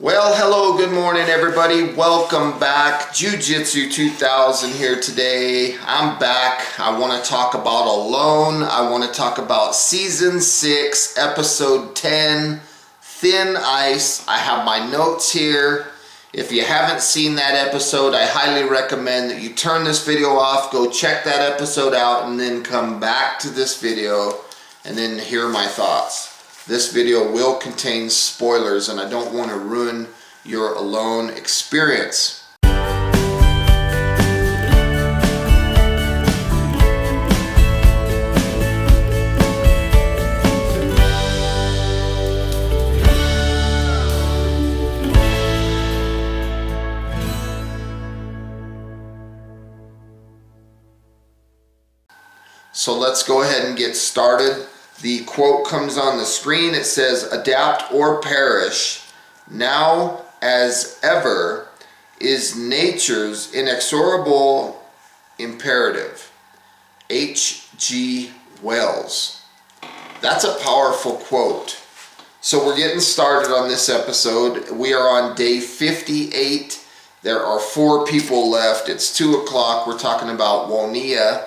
Well, hello, good morning everybody. Welcome back. Jiujitsu2000 here today. I'm back. I want to talk about Alone. I want to talk about Season 6, Episode 10, Thin Ice. I have my notes here. If you haven't seen that episode, I highly recommend that you turn this video off, go check that episode out, and then come back to this video and then hear my thoughts. This video will contain spoilers and I don't want to ruin your Alone experience. So let's go ahead and get started. The quote comes on the screen. It says, "Adapt or perish. Now as ever is nature's inexorable imperative." H.G. Wells. That's a powerful quote. So we're getting started on this episode. We are on day 58. There are 4 people left. It's 2 o'clock. We're talking about Wonia.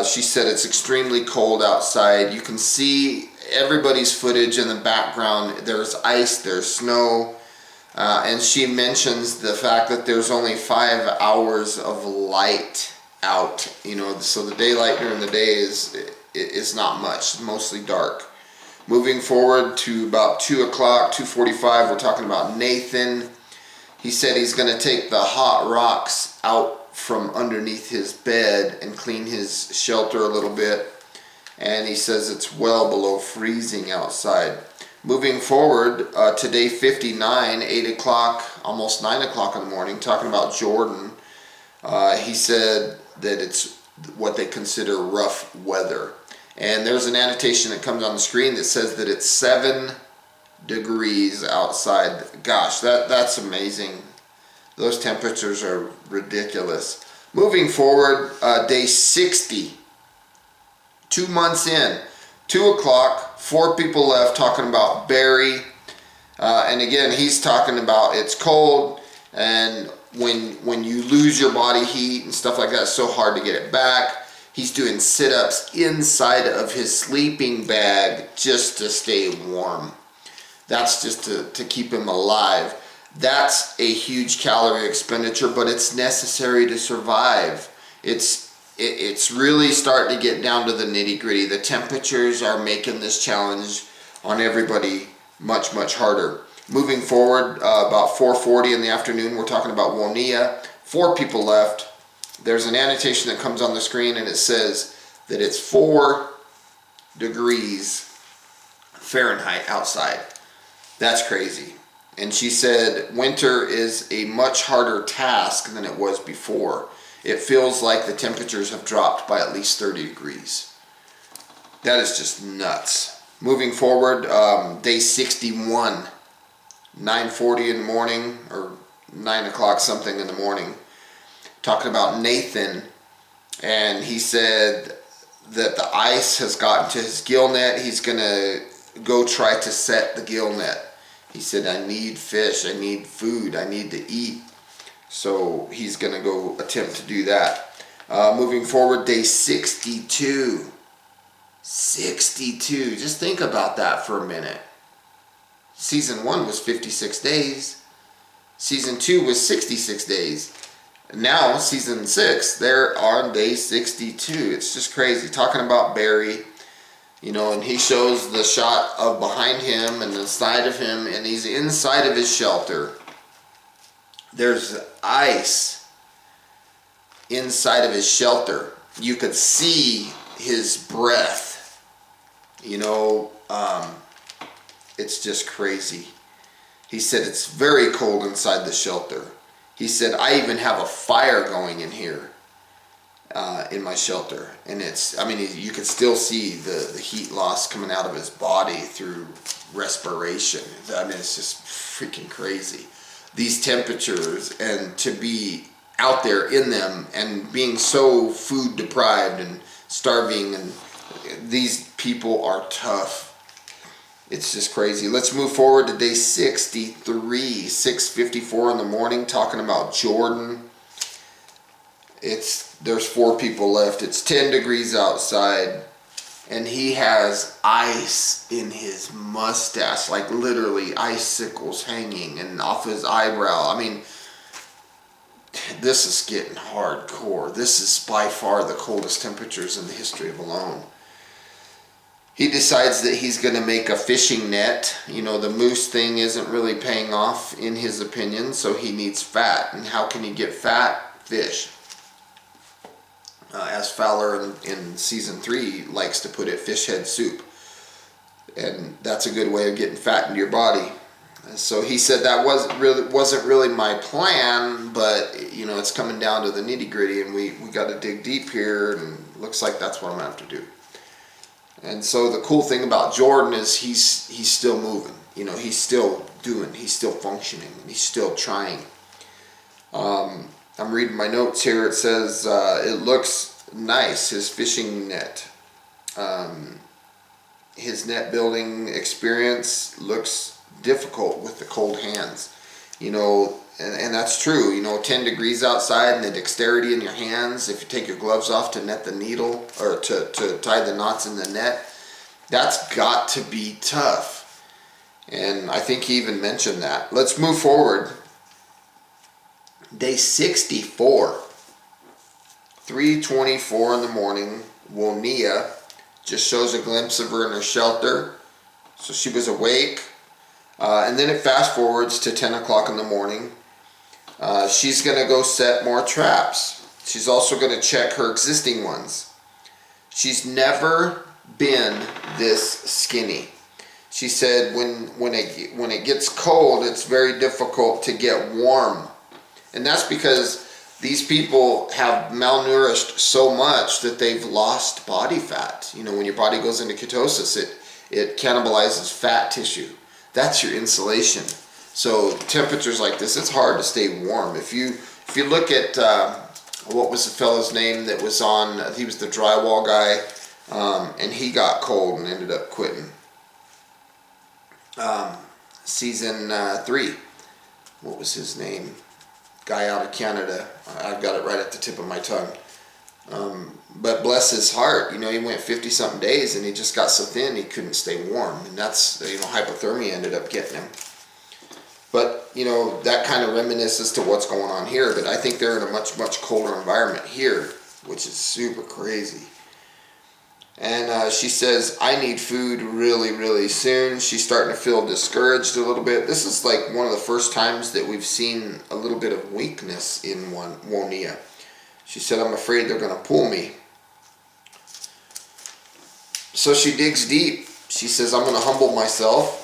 She said it's extremely cold outside. You can see everybody's footage in the background. There's ice, there's snow, and she mentions the fact that there's only 5 hours of light out. You know, so the daylight during the day is not much, mostly dark. Moving forward to about 2 o'clock, 2:45, we're talking about Nathan. He said he's going to take the hot rocks out from underneath his bed and clean his shelter a little bit, and he says it's well below freezing outside. Moving forward to day 59, 8 o'clock, almost 9 o'clock in the morning, talking about Jordan. He said that it's what they consider rough weather, and there's an annotation that comes on the screen that says that it's 7 degrees outside. Gosh, that's amazing. Those temperatures are ridiculous. Moving forward, day 60, 2 months in, 2 o'clock, 4 people left, talking about Barry. And again, he's talking about it's cold, and when you lose your body heat and stuff like that, it's so hard to get it back. He's doing sit-ups inside of his sleeping bag just to stay warm. That's just to keep him alive. That's a huge calorie expenditure, but it's necessary to survive. It's really starting to get down to the nitty-gritty. The temperatures are making this challenge on everybody much, much harder. Moving forward, about 4:40 in the afternoon, we're talking about Wonia. 4 people left. There's an annotation that comes on the screen, and it says that it's 4 degrees Fahrenheit outside. That's crazy. And she said winter is a much harder task than it was before. It feels like the temperatures have dropped by at least 30 degrees. That is just nuts. Moving forward, day 61, 9:40 in the morning, or 9 o'clock something in the morning, talking about Nathan. And he said that the ice has gotten to his gill net. He's going to go try to set the gill net. He said, I need fish, I need food, I need to eat. So he's going to go attempt to do that. Moving forward, day 62. 62. Just think about that for a minute. Season 1 was 56 days. Season 2 was 66 days. Now, Season 6, they're on day 62. It's just crazy. Talking about Barry. You know, and he shows the shot of behind him and the side of him, and he's inside of his shelter. There's ice inside of his shelter. You could see his breath. You know, it's just crazy. He said it's very cold inside the shelter. He said, I even have a fire going in here. In my shelter, and you can still see the heat loss coming out of his body through respiration. I mean, it's just freaking crazy. These temperatures, and to be out there in them and being so food deprived and starving, and these people are tough. It's just crazy. Let's move forward to day 63, 6:54 in the morning, talking about Jordan. There's 4 people left. It's 10 degrees outside, and he has ice in his mustache, like literally icicles hanging and off his eyebrow. I mean, this is getting hardcore. This is by far the coldest temperatures in the history of Alone. He decides that he's going to make a fishing net. You know, the moose thing isn't really paying off in his opinion, so he needs fat. And how can he get fat? Fish. As Fowler in season 3 likes to put it, fish head soup. And that's a good way of getting fat into your body. So he said that wasn't really my plan, but you know, it's coming down to the nitty-gritty, and we got to dig deep here, and looks like that's what I'm going to have to do. And so the cool thing about Jordan is he's still moving. You know, he's still doing, he's still functioning, and he's still trying. I'm reading my notes here. It says it looks nice, his fishing net. His net building experience looks difficult with the cold hands. You know, and that's true. You know, 10 degrees outside and the dexterity in your hands, if you take your gloves off to net the needle or to tie the knots in the net, that's got to be tough. And I think he even mentioned that. Let's move forward. Day 64, 3:24 in the morning, Wonia just shows a glimpse of her in her shelter. So she was awake. And then it fast forwards to 10 o'clock in the morning. She's going to go set more traps. She's also going to check her existing ones. She's never been this skinny. She said when it gets cold, it's very difficult to get warm. And that's because these people have malnourished so much that they've lost body fat. You know, when your body goes into ketosis, it cannibalizes fat tissue. That's your insulation. So temperatures like this, it's hard to stay warm. If you look at what was the fellow's name that was on? He was the drywall guy, and he got cold and ended up quitting. Season 3. What was his name? Guy out of Canada. I've got it right at the tip of my tongue. But bless his heart, you know, he went 50-something days and he just got so thin he couldn't stay warm. And that's, you know, hypothermia ended up getting him. But, you know, that kind of reminisces to what's going on here. But I think they're in a much, much colder environment here, which is super crazy. And she says, I need food really, really soon. She's starting to feel discouraged a little bit. This is like one of the first times that we've seen a little bit of weakness in Wonia. She said, I'm afraid they're going to pull me. So she digs deep. She says, I'm going to humble myself.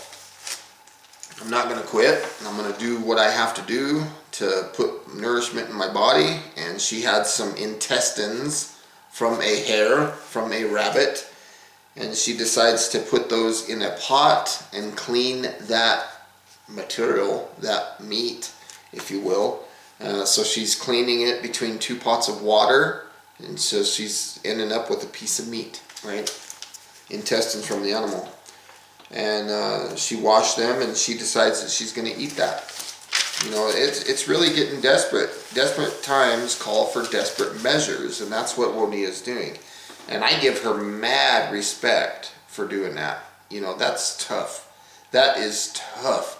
I'm not going to quit. I'm going to do what I have to do to put nourishment in my body. And she had some intestines from a hare, from a rabbit. And she decides to put those in a pot and clean that material, that meat, if you will. So she's cleaning it between 2 pots of water, and so she's ending up with a piece of meat, right? Intestines from the animal. And she washed them, and she decides that she's going to eat that. You know, it's really getting desperate. Desperate times call for desperate measures, and that's what Wonia is doing. And I give her mad respect for doing that. You know, that's tough. That is tough.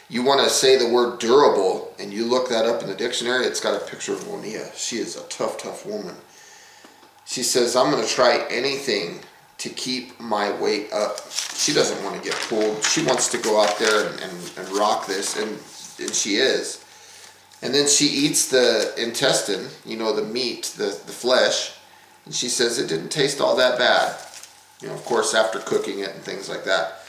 You want to say the word durable, and you look that up in the dictionary, it's got a picture of Wonia. She is a tough, tough woman. She says, I'm going to try anything to keep my weight up. She doesn't want to get pulled. She wants to go out there and rock this, and she is. And then she eats the intestine, you know, the meat, the flesh, and she says it didn't taste all that bad. You know, of course, after cooking it and things like that.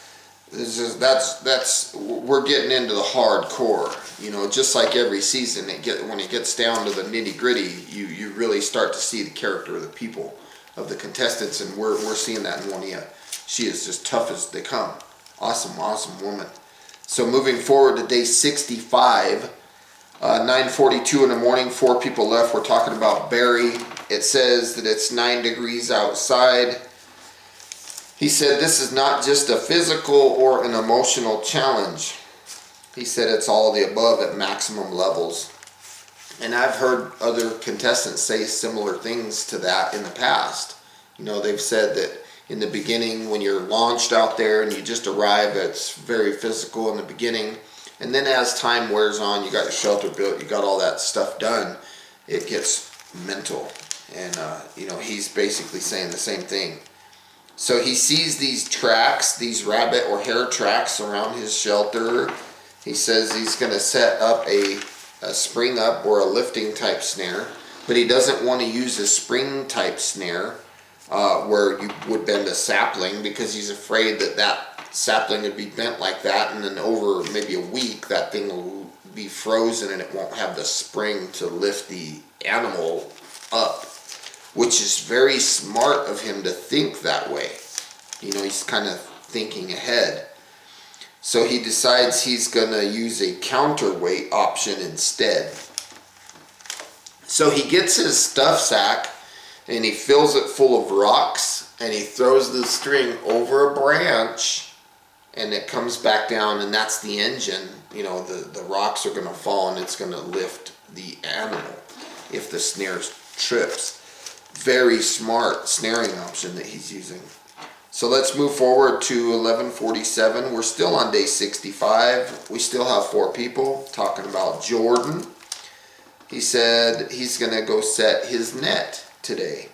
We're getting into the hardcore. You know, just like every season, when it gets down to the nitty gritty, you really start to see the character of the people, of the contestants, and we're seeing that in Wonia. She is just tough as they come. Awesome, awesome woman. So moving forward to day 65, 9:42 in the morning, 4 people left. We're talking about Barry. It says that it's 9 degrees outside. He said this is not just a physical or an emotional challenge. He said it's all of the above at maximum levels. And I've heard other contestants say similar things to that in the past. You know, they've said that in the beginning, when you're launched out there and you just arrive, it's very physical in the beginning. And then as time wears on, you got your shelter built, you got all that stuff done, it gets mental. And, you know, he's basically saying the same thing. So he sees these tracks, these rabbit or hare tracks around his shelter. He says he's going to set up a spring up or a lifting type snare, but he doesn't want to use a spring type snare where you would bend a sapling, because he's afraid that that sapling would be bent like that, and then over maybe a week that thing will be frozen and it won't have the spring to lift the animal up, which is very smart of him to think that way. You know, he's kind of thinking ahead. So he decides he's going to use a counterweight option instead. So he gets his stuff sack and he fills it full of rocks, and he throws the string over a branch, and it comes back down, and that's the engine. You know, the rocks are going to fall and it's going to lift the animal if the snare trips. Very smart snaring option that he's using. So let's move forward to 11:47. We're still on day 65. We still have 4 people talking about Jordan. He said he's going to go set his net today,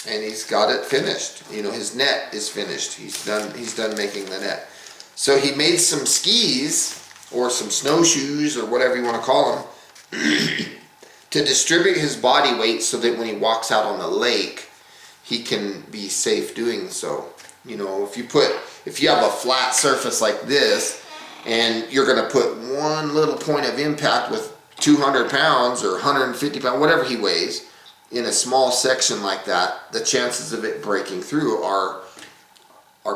and he's got it finished. You know, his net is finished. He's done making the net. So he made some skis or some snowshoes or whatever you want to call them to distribute his body weight so that when he walks out on the lake, he can be safe doing so. You know, if you have a flat surface like this and you're going to put one little point of impact with 200 pounds or 150 pounds, whatever he weighs, in a small section like that, the chances of it breaking through are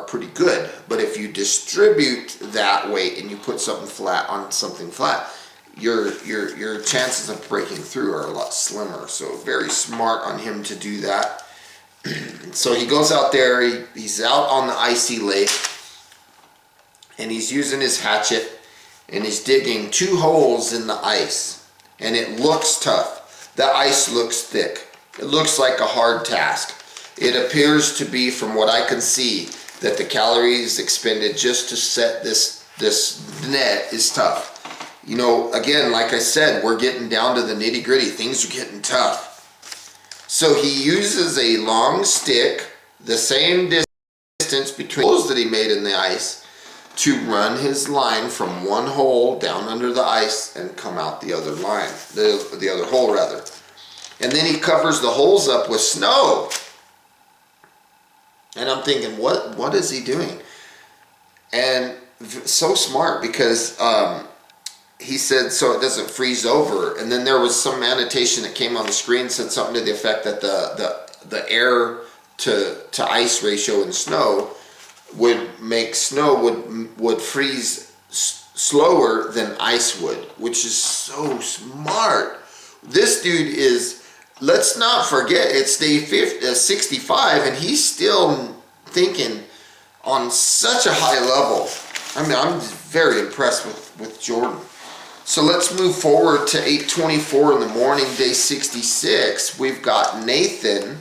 pretty good. But if you distribute that weight and you put something flat on something flat, your chances of breaking through are a lot slimmer. So very smart on him to do that. So he goes out there, he's out on the icy lake, and he's using his hatchet, and he's digging 2 holes in the ice, and it looks tough. The ice looks thick. It looks like a hard task. It appears to be, from what I can see, that the calories expended just to set this net is tough. You know, again, like I said, we're getting down to the nitty gritty. Things are getting tough. So he uses a long stick, the same distance between holes that he made in the ice, to run his line from one hole down under the ice and come out the other line, the other hole rather. And then he covers the holes up with snow. And I'm thinking, what is he doing? And so smart, because he said so it doesn't freeze over. And then there was some annotation that came on the screen, said something to the effect that the air to ice ratio in snow would make snow would freeze slower than ice would, which is so smart. This dude is, let's not forget, it's day 65 and he's still thinking on such a high level. I mean, I'm very impressed with Jordan. So let's move forward to 8:24 in the morning, day 66. We've got Nathan,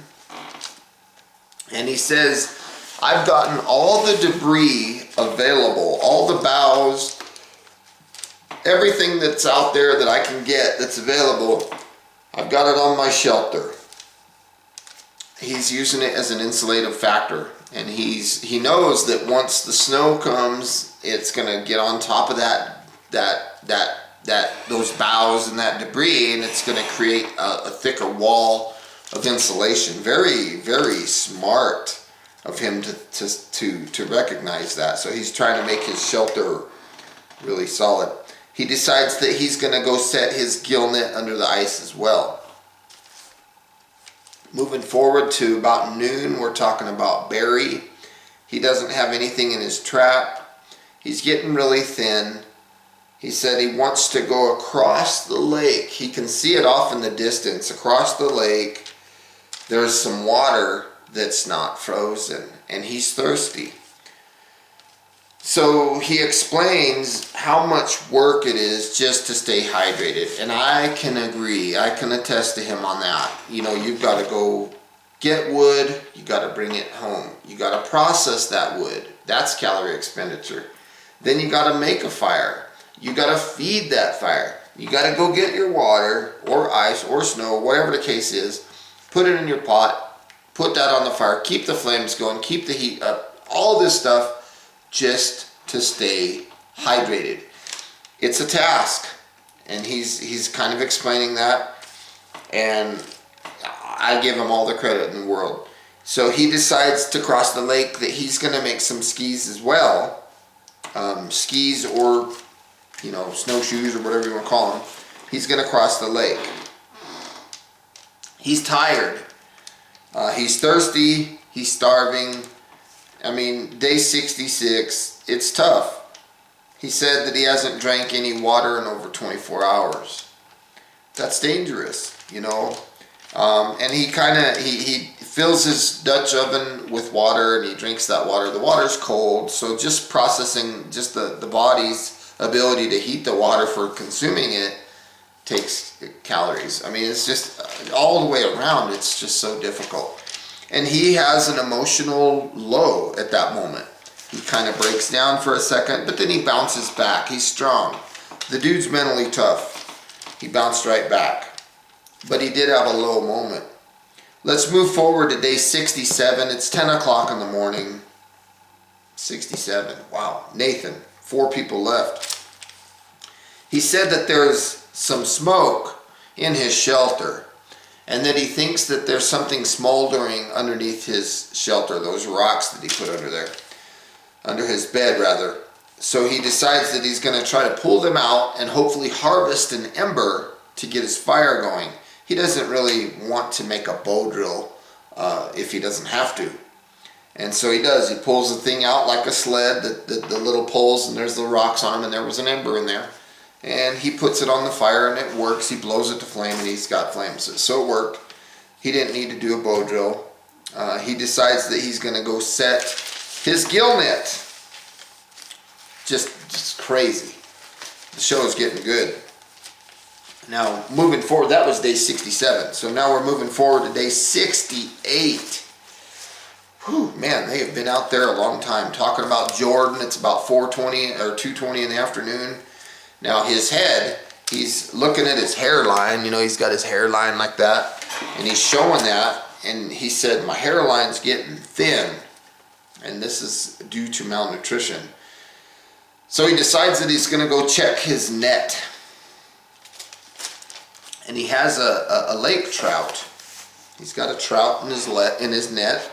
and he says, I've gotten all the debris available, all the boughs, everything that's out there that I can get that's available. I've got it on my shelter. He's using it as an insulative factor, and he knows that once the snow comes, it's gonna get on top of those boughs and that debris, and it's gonna create a thicker wall of insulation. Very, very smart of him to recognize that. So he's trying to make his shelter really solid. He decides that he's gonna go set his gill net under the ice as well. Moving forward to about noon, we're talking about Barry. He doesn't have anything in his trap. He's getting really thin. He said he wants to go across the lake. He can see it off in the distance. Across the lake, there's some water, that's not frozen, and he's thirsty. So he explains how much work it is just to stay hydrated. And I can agree, I can attest to him on that. You know, you've got to go get wood, you got to bring it home. You got to process that wood. That's calorie expenditure. Then you got to make a fire. You got to feed that fire. You got to go get your water or ice or snow, whatever the case is. Put it in your pot, put that on the fire, keep the flames going, keep the heat up, all this stuff just to stay hydrated. It's a task, and he's kind of explaining that, and I give him all the credit in the world. So he decides to cross the lake, that he's going to make some skis as well, skis or, you know, snowshoes or whatever you want to call them. He's going to cross the lake. He's tired. He's thirsty. He's starving. I mean, day 66, it's tough. He said that he hasn't drank any water in over 24 hours. That's dangerous, you know. And he he fills his Dutch oven with water, and he drinks that water. The water's cold, so just processing just the body's ability to heat the water for consuming it takes calories. I mean, it's just all the way around, it's just so difficult. And he has an emotional low at that moment. He kind of breaks down for a second, but then he bounces back. He's strong. The dude's mentally tough. He bounced right back. But he did have a low moment. Let's move forward to day 67. It's 10 o'clock in the morning. 67. Wow. Nathan, 4 people left. He said that there's some smoke in his shelter, and that he thinks that there's something smoldering underneath his shelter, those rocks that he put under there, under his bed rather. So he decides that he's going to try to pull them out and hopefully harvest an ember to get his fire going. He doesn't really want to make a bow drill if he doesn't have to. And so he does. He pulls the thing out like a sled, the little poles, and there's the rocks on them, and there was an ember in there. And he puts it on the fire, and it works. He blows it to flame, and he's got flames. So it worked. He didn't need to do a bow drill. He decides that he's going to go set his gill net. Just crazy. The show is getting good. Now, moving forward, that was day 67. So now we're moving forward to day 68. Whew, man, they have been out there a long time. Talking about Jordan, it's about 4:20 or 2:20 in the afternoon. Now his head, he's looking at his hairline, you know, he's got his hairline like that, and he's showing that, and he said, my hairline's getting thin, and this is due to malnutrition. So he decides that he's going to go check his net, and he has a lake trout. He's got a trout in his net.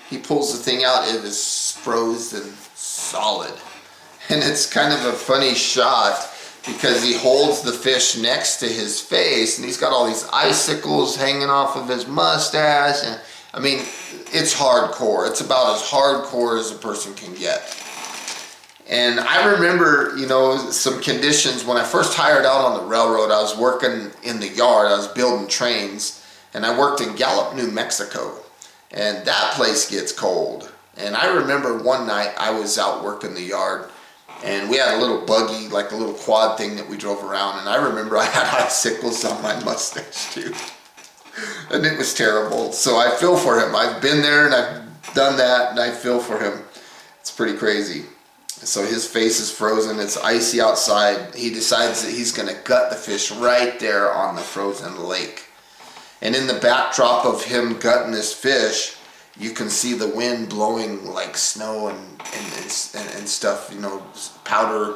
He pulls the thing out, it is frozen solid, and it's kind of a funny shot, because he holds the fish next to his face, and he's got all these icicles hanging off of his mustache. And I mean, it's hardcore. It's about as hardcore as a person can get. And I remember, you know, some conditions when I first hired out on the railroad. I was working in the yard. I was building trains, and I worked in Gallup, New Mexico, and that place gets cold. And I remember one night I was out working the yard, and we had a little buggy, like a little quad thing that we drove around. And I remember I had icicles on my mustache too. And it was terrible. So I feel for him. I've been there and I've done that, and I feel for him. It's pretty crazy. So his face is frozen. It's icy outside. He decides that he's going to gut the fish right there on the frozen lake. And in the backdrop of him gutting this fish, you can see the wind blowing like snow and stuff, you know, powder.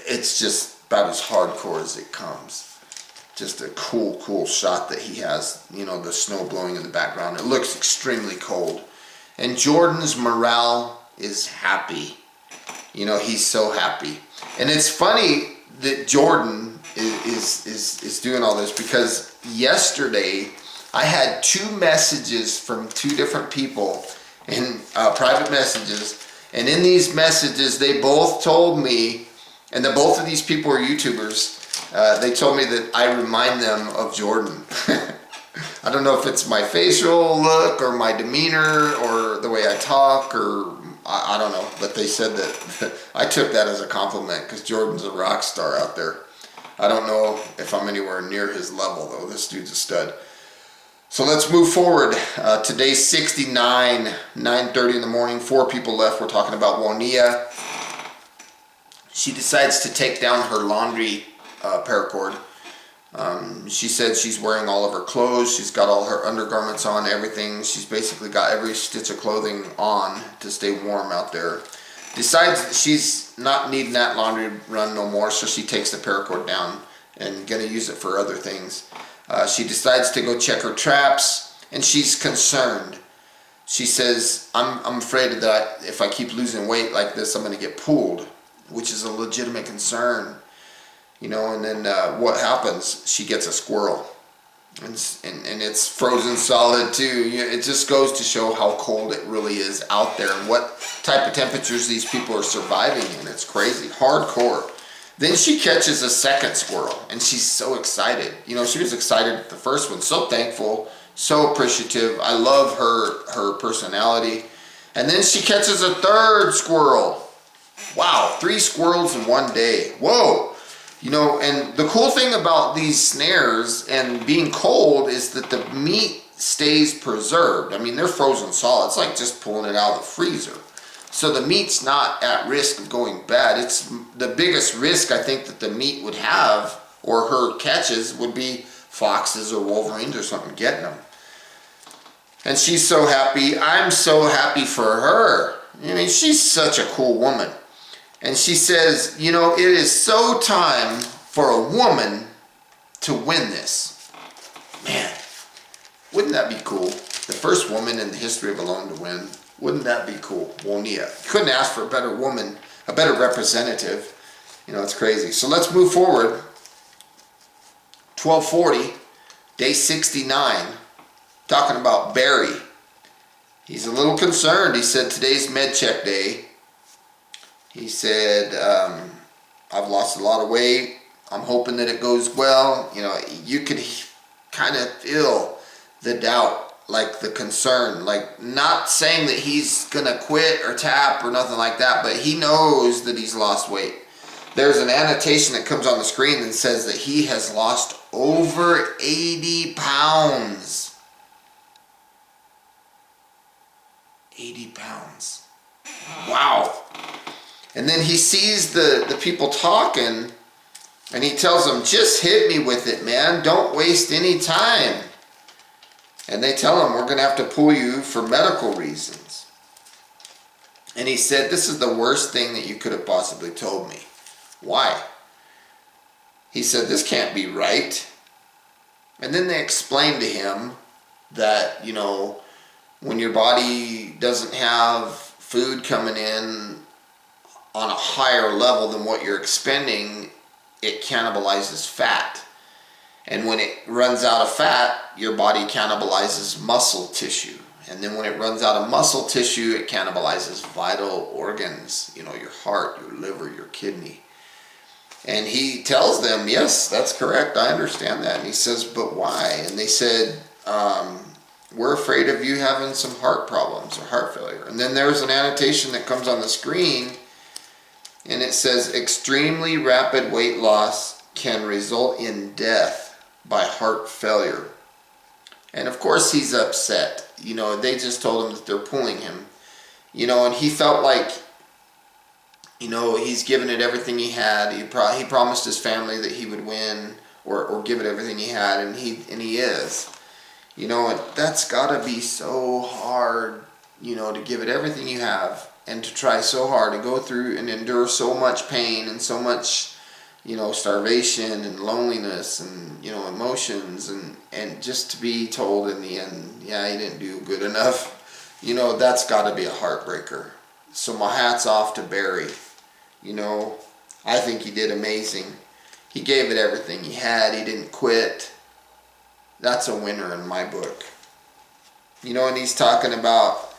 It's just about as hardcore as it comes. Just a cool shot that he has, you know, the snow blowing in the background. It looks extremely cold. And Jordan's morale is happy. You know, he's so happy. And it's funny that Jordan is doing all this, because yesterday I had 2 messages from 2 different people in private messages, and in these messages they both told me, and that both of these people are YouTubers, they told me that I remind them of Jordan. I don't know if it's my facial look or my demeanor or the way I talk, or I don't know. But they said that I took that as a compliment because Jordan's a rock star out there. I don't know if I'm anywhere near his level though. This dude's a stud. So let's move forward. Today's 69, 9:30 in the morning. 4 people left. We're talking about Junia. She decides to take down her laundry paracord. She said she's wearing all of her clothes. She's got all her undergarments on, everything. She's basically got every stitch of clothing on to stay warm out there. Decides that she's not needing that laundry run no more, so she takes the paracord down and gonna use it for other things. She decides to go check her traps, and she's concerned. She says, I'm afraid that if I keep losing weight like this, I'm gonna get pulled, which is a legitimate concern. You know, and then what happens? She gets a squirrel, and it's frozen solid too. It just goes to show how cold it really is out there and what type of temperatures these people are surviving in. It's crazy, hardcore. Then she catches a second squirrel, and she's so excited. You know, she was excited at the first one, so thankful, so appreciative. I love her personality. And then she catches a third squirrel. Wow, 3 squirrels in one day. Whoa. You know, and the cool thing about these snares and being cold is that the meat stays preserved. I mean, they're frozen solid. It's like just pulling it out of the freezer. So the meat's not at risk of going bad. It's the biggest risk I think that the meat would have, or her catches, would be foxes or wolverines or something getting them. And she's so happy. I'm so happy for her. I mean, she's such a cool woman. And she says, you know, it is so time for a woman to win this. Man, wouldn't that be cool? The first woman in the history of Alone to win. Wouldn't that be cool? Junia. Couldn't ask for a better woman, a better representative. You know, it's crazy. So let's move forward. 1240, day 69, talking about Barry. He's a little concerned. He said today's med check day. He said, I've lost a lot of weight. I'm hoping that it goes well. You know, you could kind of feel the doubt, like the concern, like not saying that he's going to quit or tap or nothing like that, but he knows that he's lost weight. There's an annotation that comes on the screen that says that he has lost over 80 pounds. 80 pounds. Wow. And then he sees the people talking, and he tells them, just hit me with it, man. Don't waste any time. And they tell him, we're going to have to pull you for medical reasons. And he said, this is the worst thing that you could have possibly told me. Why? He said, this can't be right. And then they explained to him that, you know, when your body doesn't have food coming in on a higher level than what you're expending, it cannibalizes fat. And when it runs out of fat, your body cannibalizes muscle tissue. And then when it runs out of muscle tissue, it cannibalizes vital organs, you know, your heart, your liver, your kidney. And he tells them, yes, that's correct, I understand that. And he says, but why? And they said, we're afraid of you having some heart problems or heart failure. And then there's an annotation that comes on the screen, and it says, extremely rapid weight loss can result in death by heart failure. And of course he's upset. You know, they just told him that they're pulling him. You know, and he felt like, you know, he's given it everything he had. He promised his family that he would win or give it everything he had, and he is. You know, and that's got to be so hard, you know, to give it everything you have and to try so hard to go through and endure so much pain and so much, you know, starvation and loneliness and, you know, emotions and just to be told in the end, yeah, you didn't do good enough. You know, that's got to be a heartbreaker. So my hat's off to Barry. You know, I think he did amazing. He gave it everything he had. He didn't quit. That's a winner in my book. You know, and he's talking about,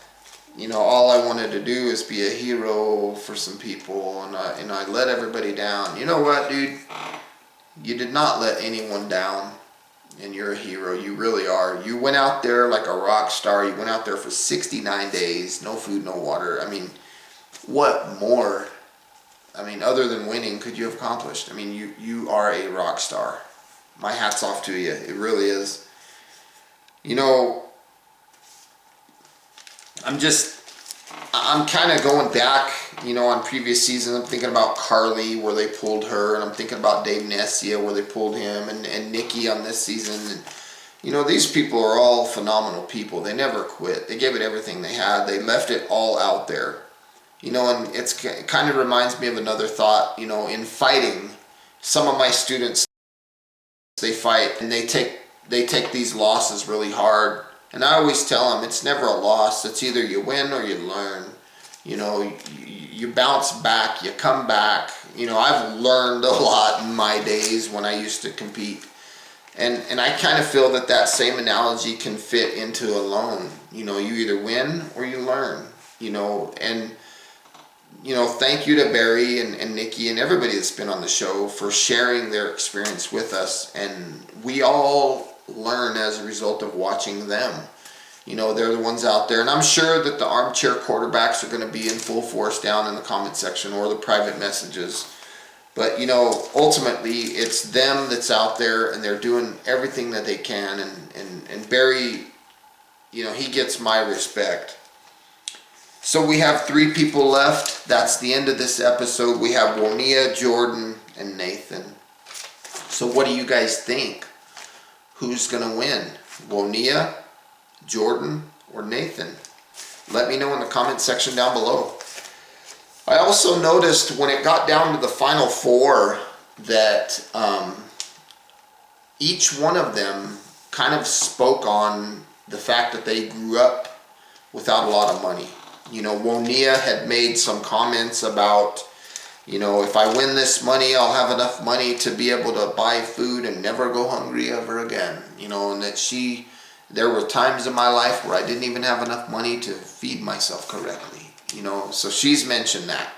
you know, all I wanted to do is be a hero for some people, and I let everybody down. You know what, dude? You did not let anyone down. and you're a hero. You really are. You went out there like a rock star. You went out there for 69 days, no food, no water. I mean, what more, I mean, other than winning, could you have accomplished? I mean, you are a rock star. My hat's off to you. It really is. You know, I'm kind of going back, you know, on previous seasons. I'm thinking about Carly, where they pulled her, and I'm thinking about Dave Nessia, where they pulled him, and Nikki on this season. And, you know, these people are all phenomenal people. They never quit. They gave it everything they had. They left it all out there. You know, and it kind of reminds me of another thought, you know, in fighting. Some of my students, they fight, and they take these losses really hard. And I always tell them, it's never a loss. It's either you win or you learn. You know, you bounce back, you come back. You know, I've learned a lot in my days when I used to compete. And I kind of feel that same analogy can fit into Alone. You know, you either win or you learn. You know, and, you know, thank you to Barry and Nikki and everybody that's been on the show for sharing their experience with us. And we all learn as a result of watching them. You know, they're the ones out there, and I'm sure that the armchair quarterbacks are going to be in full force down in the comment section or the private messages. But, you know, ultimately it's them that's out there, and they're doing everything that they can. And Barry, you know, he gets my respect. So we have 3 people left. That's the end of this episode. We have Wonia, Jordan, and Nathan. So what do you guys think? Who's going to win? Wonia, Jordan, or Nathan? Let me know in the comment section down below. I also noticed when it got down to the final 4 that each one of them kind of spoke on the fact that they grew up without a lot of money. You know, Wonia had made some comments about, you know, if I win this money, I'll have enough money to be able to buy food and never go hungry ever again. You know, and that there were times in my life where I didn't even have enough money to feed myself correctly. You know, so she's mentioned that.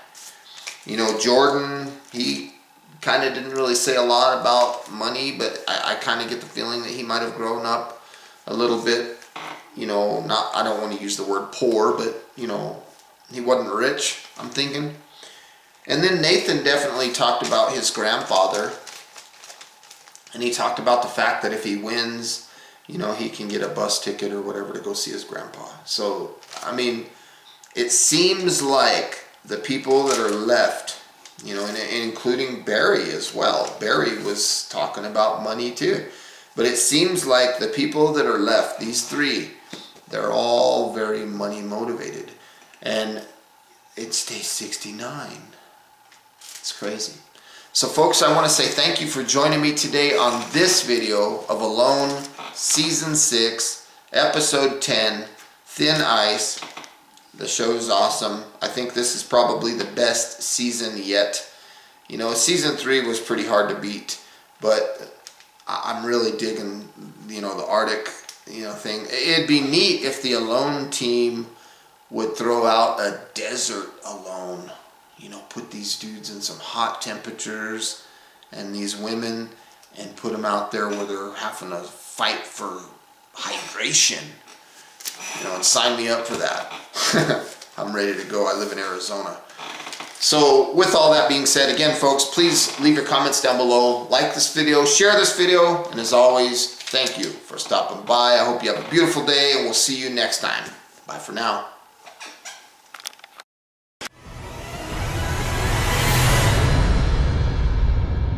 You know, Jordan, he kind of didn't really say a lot about money, but I kind of get the feeling that he might have grown up a little bit, you know, I don't want to use the word poor, but, you know, he wasn't rich, I'm thinking. And then Nathan definitely talked about his grandfather, and he talked about the fact that if he wins, you know, he can get a bus ticket or whatever to go see his grandpa. So, I mean, it seems like the people that are left, you know, and including Barry as well. Barry was talking about money too. But it seems like the people that are left, these 3, they're all very money motivated. And it's day 69. It's crazy. So folks, I want to say thank you for joining me today on this video of Alone Season 6, Episode 10, Thin Ice. The show is awesome. I think this is probably the best season yet. You know, Season 3 was pretty hard to beat, but I'm really digging, you know, the Arctic, you know, thing. It'd be neat if the Alone team would throw out a desert Alone. You know, put these dudes in some hot temperatures and these women and put them out there where they're having to fight for hydration. You know, and sign me up for that. I'm ready to go. I live in Arizona. So with all that being said, again, folks, please leave your comments down below. Like this video, share this video, and as always, thank you for stopping by. I hope you have a beautiful day, and we'll see you next time. Bye for now.